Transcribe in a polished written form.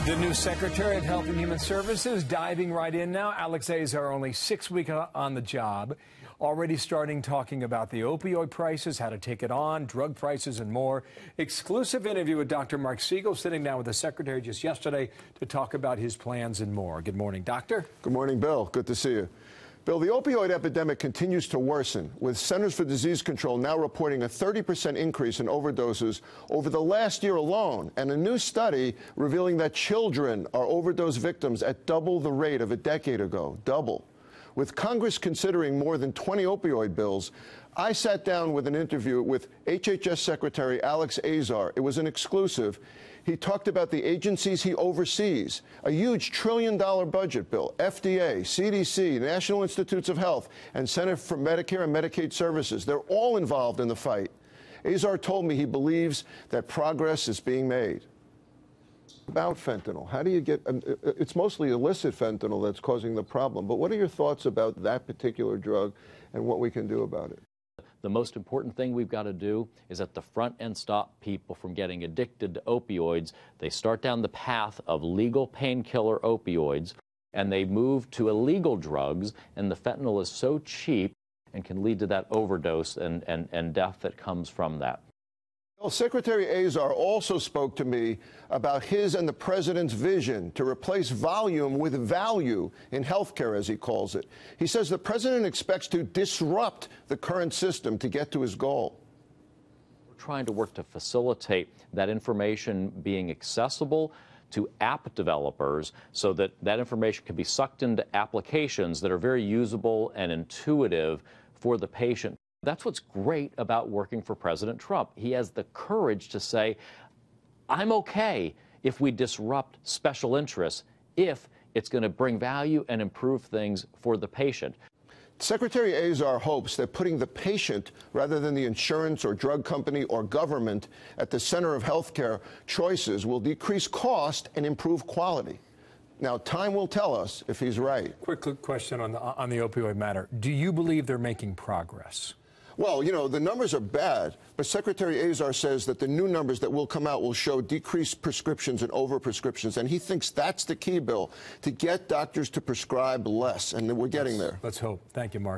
The new Secretary of Health and Human Services diving right in now. Alex Azar, only 6 weeks on the job, already starting talking about the opioid prices, how to take it on, drug prices, and more. Exclusive interview with Dr. Marc Siegel, sitting down with the Secretary just yesterday to talk about his plans and more. Good morning, Doctor. Good morning, Bill. Good to see you. Bill, the opioid epidemic continues to worsen, with Centers for Disease Control now reporting a 30% increase in overdoses over the last year alone, and a new study revealing that children are overdose victims at double the rate of a decade ago. Double. With Congress considering more than 20 opioid bills, I sat down with an interview with HHS Secretary Alex Azar. It was an exclusive. He talked about the agencies he oversees, a huge $1 trillion budget bill, FDA, CDC, National Institutes of Health, and Center for Medicare and Medicaid Services. They're all involved in the fight. Azar told me he believes that progress is being made. About fentanyl, how do you get, it's mostly illicit fentanyl that's causing the problem, but what are your thoughts about that particular drug and what we can do about it? The most important thing we've got to do is at the front end stop people from getting addicted to opioids. They start down the path of legal painkiller opioids and they move to illegal drugs, and the fentanyl is so cheap and can lead to that overdose and death that comes from that. Well, Secretary Azar also spoke to me about his and the president's vision to replace volume with value in healthcare, as he calls it. He says the president expects to disrupt the current system to get to his goal. We're trying to work to facilitate that information being accessible to app developers so that that information can be sucked into applications that are very usable and intuitive for the patient. That's what's great about working for President Trump. He has the courage to say, I'm okay if we disrupt special interests, if it's going to bring value and improve things for the patient. Secretary Azar hopes that putting the patient, rather than the insurance or drug company or government, at the center of healthcare choices will decrease cost and improve quality. Now, time will tell us if he's right. Quick question on the opioid matter. Do you believe they're making progress? Well, you know, the numbers are bad, but Secretary Azar says that the new numbers that will come out will show decreased prescriptions and overprescriptions, and he thinks that's the key, Bill, to get doctors to prescribe less, and we're getting there. Let's hope. Thank you, Marc.